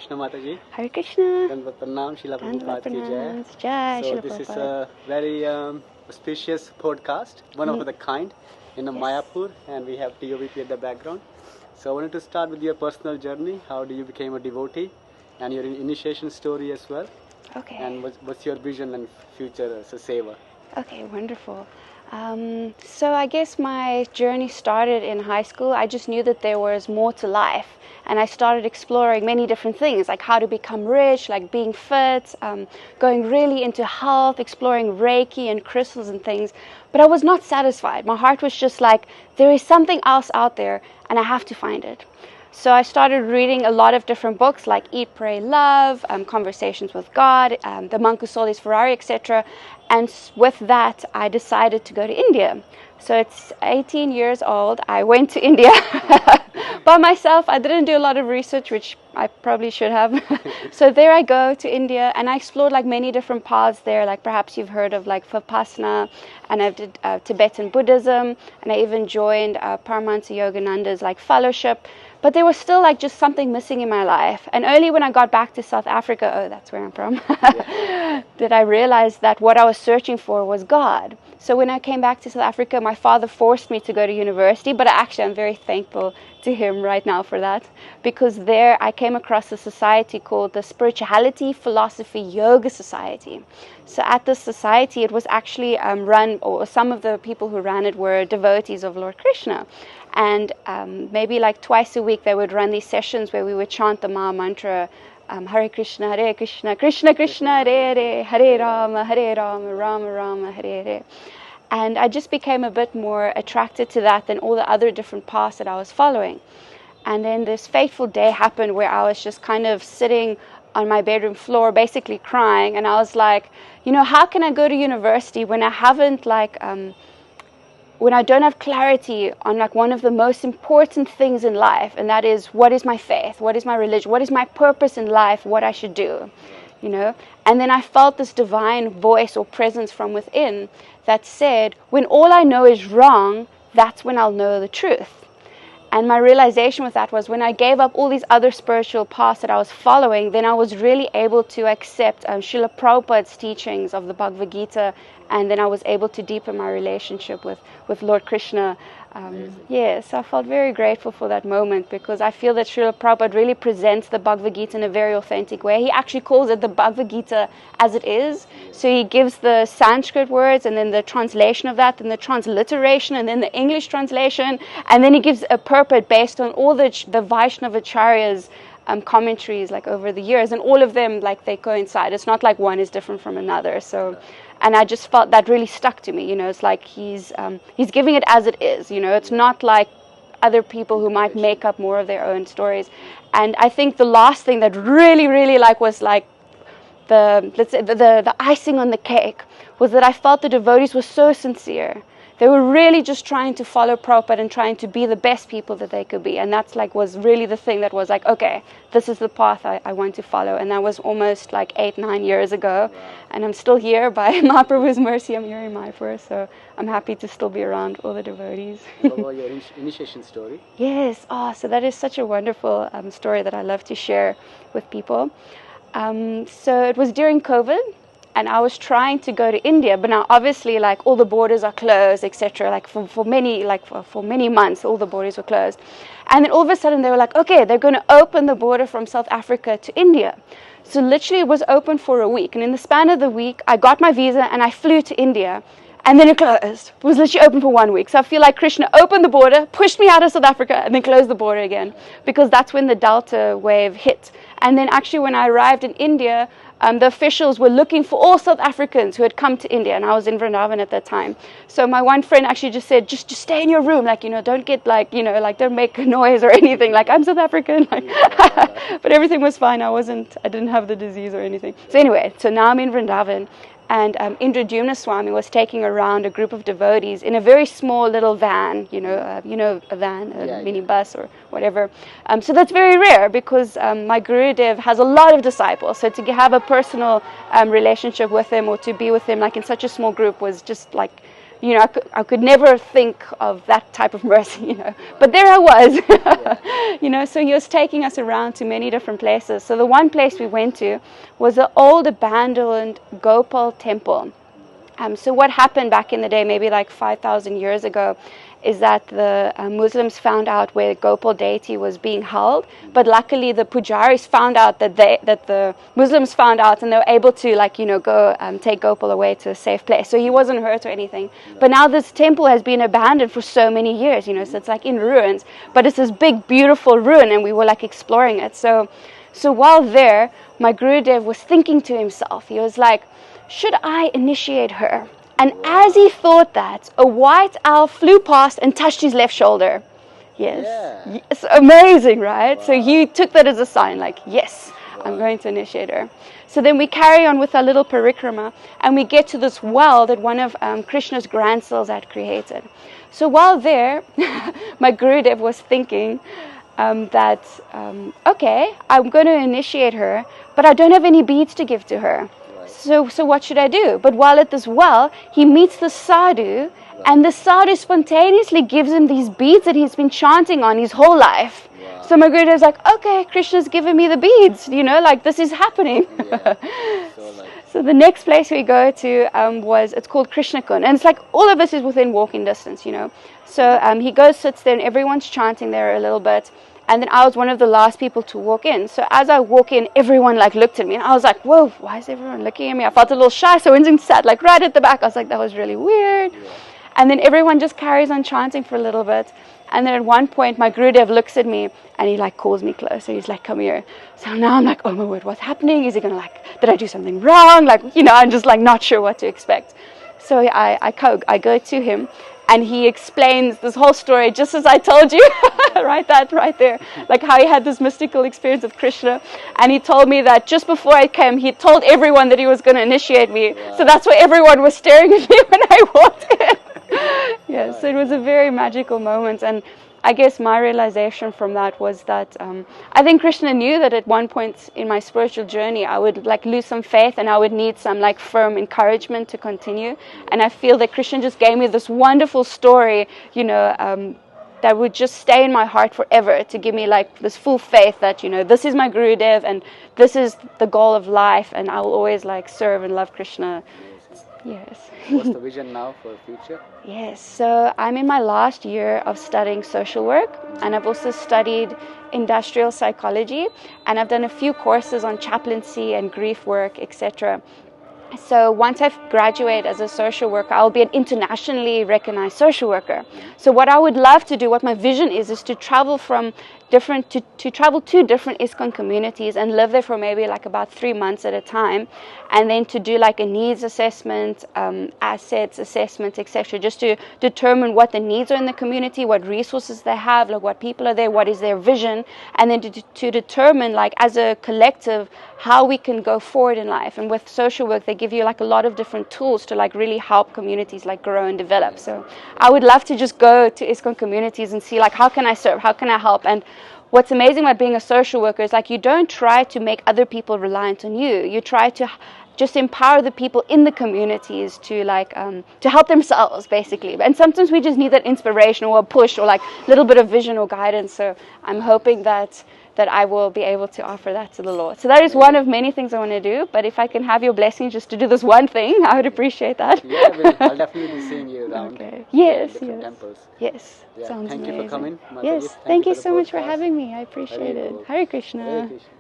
Krishna Mataji. Hare Krishna. Dandavat Pranam, Srila Dandavat Prabhupada ki jai. Pranam. Jai, So Srila this is Prabhupada. a very auspicious podcast, one of the kind in Mayapur, and we have TOVP at the background. So I wanted to start with your personal journey. How do you became a devotee, and your initiation story as well. Okay. And what's your vision and future as a Seva? Okay, wonderful. So I guess my journey started in high school. I just knew that there was more to life, and I started exploring many different things, like how to become rich, like being fit, going really into health, exploring Reiki and crystals and things. But I was not satisfied. My heart was just like, there is something else out there, and I have to find it. So I started reading a lot of different books like Eat, Pray, Love, Conversations with God, The Monk Who Sold His Ferrari, etc. And with that, I decided to go to India. So it's 18 years old. I went to India by myself. I didn't do a lot of research, which I probably should have. So there I go to India, and I explored like many different paths there. Like perhaps you've heard of like Vipassana, and I did Tibetan Buddhism, and I even joined Paramahansa Yogananda's like fellowship. But there was still like just something missing in my life. And only when I got back to South Africa, oh, that's where I'm from, did I realize that what I was searching for was God. So when I came back to South Africa, my father forced me to go to university, but I'm very thankful to him right now for that, because there I came across a society called the Spirituality, Philosophy, Yoga Society. So at this society, it was actually run, or some of the people who ran it were devotees of Lord Krishna. And maybe like twice a week, they would run these sessions where we would chant the Maha Mantra, Hare Krishna, Krishna Krishna, Hare Hare, Rama, Rama Rama, Hare Hare. And I just became a bit more attracted to that than all the other different paths that I was following. And then this fateful day happened where I was just kind of sitting on my bedroom floor, basically crying. And I was like, how can I go to university when I haven't when I don't have clarity on like one of the most important things in life, and that is, what is my faith, what is my religion, what is my purpose in life, what I should do, And then I felt this divine voice or presence from within that said, when all I know is wrong, that's when I'll know the truth. And my realization with that was when I gave up all these other spiritual paths that I was following, then I was really able to accept Srila Prabhupada's teachings of the Bhagavad Gita, and then I was able to deepen my relationship with Lord Krishna. So I felt very grateful for that moment, because I feel that Srila Prabhupada really presents the Bhagavad Gita in a very authentic way. He actually calls it the Bhagavad Gita as it is. So he gives the Sanskrit words, and then the translation of that, and the transliteration, and then the English translation, and then he gives a purport based on all the Vaishnavacharyas commentaries like over the years, and all of them like they coincide. It's not like one is different from another. So. And I just felt that really stuck to me. It's like he's giving it as it is. It's not like other people who might make up more of their own stories. And I think the last thing that really, really was the icing on the cake was that I felt the devotees were so sincere. They were really just trying to follow Prabhupada and trying to be the best people that they could be. And that's was really the thing that was like, okay, this is the path I want to follow. And that was almost 8-9 years ago. Wow. And I'm still here by Mahaprabhu's mercy. I'm here in Mayapur, so I'm happy to still be around all the devotees. What about your initiation story? Yes, so that is such a wonderful story that I love to share with people. So it was during COVID. And I was trying to go to India, but now obviously all the borders are closed, etc. For many months, all the borders were closed. And then all of a sudden they were like, okay, they're going to open the border from South Africa to India. So literally it was open for a week. And in the span of the week, I got my visa and I flew to India. And then it closed. It was literally open for 1 week. So I feel like Krishna opened the border, pushed me out of South Africa, and then closed the border again. Because that's when the Delta wave hit. And then actually when I arrived in India, the officials were looking for all South Africans who had come to India, and I was in Vrindavan at that time. So my one friend actually just said, just stay in your room, don't get don't make a noise or anything. I'm South African, but everything was fine. I didn't have the disease or anything. So anyway, so now I'm in Vrindavan, and Indradyumna Swami was taking around a group of devotees in a very small little van, a van, minibus or whatever. So that's very rare, because my Gurudev has a lot of disciples. So to have a personal relationship with him, or to be with him in such a small group, was just I could never think of that type of mercy, But there I was, So he was taking us around to many different places. So the one place we went to was an old abandoned Gopal temple. So what happened back in the day, maybe like 5,000 years ago, is that the Muslims found out where Gopal deity was being held, but luckily the pujaris found out that the Muslims found out, and they were able to go take Gopal away to a safe place. So he wasn't hurt or anything. But now this temple has been abandoned for so many years, so it's like in ruins. But it's this big, beautiful ruin, and we were like exploring it. So while there, my Gurudev was thinking to himself. He was like, should I initiate her? And as he thought that, a white owl flew past and touched his left shoulder. Yes. Yeah. Yes, amazing, right? Wow. So he took that as a sign, like, yes, wow. I'm going to initiate her. So then we carry on with our little parikrama, and we get to this well that one of Krishna's grandsons had created. So while there, my Gurudev was thinking okay, I'm going to initiate her, but I don't have any beads to give to her. So what should I do? But while at this well, he meets the sadhu, and the sadhu spontaneously gives him these beads that he's been chanting on his whole life. Wow. So my Guru is like, okay, Krishna's giving me the beads, this is happening. Yeah. So the next place we go to it's called Krishna Consciousness, and it's like all of us is within walking distance, So he goes, sits there, and everyone's chanting there a little bit. And then I was one of the last people to walk in. So as I walk in, everyone looked at me, and I was like, whoa, why is everyone looking at me? I felt a little shy, so I went and sat right at the back. I was like, that was really weird. Yeah. And then everyone just carries on chanting for a little bit. And then at one point, my Gurudev looks at me, and he calls me closer. He's like, come here. So now I'm like, oh my word, what's happening? Is he going to did I do something wrong? I'm just not sure what to expect. So I go to him. And he explains this whole story just as I told you, right there, how he had this mystical experience with Krishna. And he told me that just before I came, he told everyone that he was going to initiate me. Wow. So that's why everyone was staring at me when I walked in. Yeah, so it was a very magical moment. And I guess my realization from that was that I think Krishna knew that at one point in my spiritual journey I would lose some faith, and I would need some firm encouragement to continue. And I feel that Krishna just gave me this wonderful story, that would just stay in my heart forever, to give me this full faith that this is my Gurudev, and this is the goal of life, and I will always serve and love Krishna. Yes. What's the vision now for the future? Yes, so I'm in my last year of studying social work, and I've also studied industrial psychology, and I've done a few courses on chaplaincy and grief work, etc. So once I graduate as a social worker, I'll be an internationally recognized social worker. So what I would love to do, what my vision is to travel from to travel to different ISKCON communities and live there for maybe about 3 months at a time, and then to do a needs assessment, assets assessment, etc., just to determine what the needs are in the community, what resources they have, what people are there, what is their vision, and then to determine as a collective how we can go forward in life. And with social work, they give you a lot of different tools to really help communities grow and develop. So I would love to just go to ISKCON communities and see how can I serve, how can I help. And what's amazing about being a social worker is you don't try to make other people reliant on you. You try to just empower the people in the communities to help themselves, basically. And sometimes we just need that inspiration or a push or little bit of vision or guidance. So I'm hoping that I will be able to offer that to the Lord. So that is one of many things I want to do. But if I can have your blessing just to do this one thing, I would appreciate that. Yeah, I'll definitely be seeing you around. Okay. Yes, different temples. Yes. Yeah. Sounds Thank amazing. you for coming. Yes, thank you so much for having me. I appreciate it. Cool. Hare Krishna. Hare Krishna.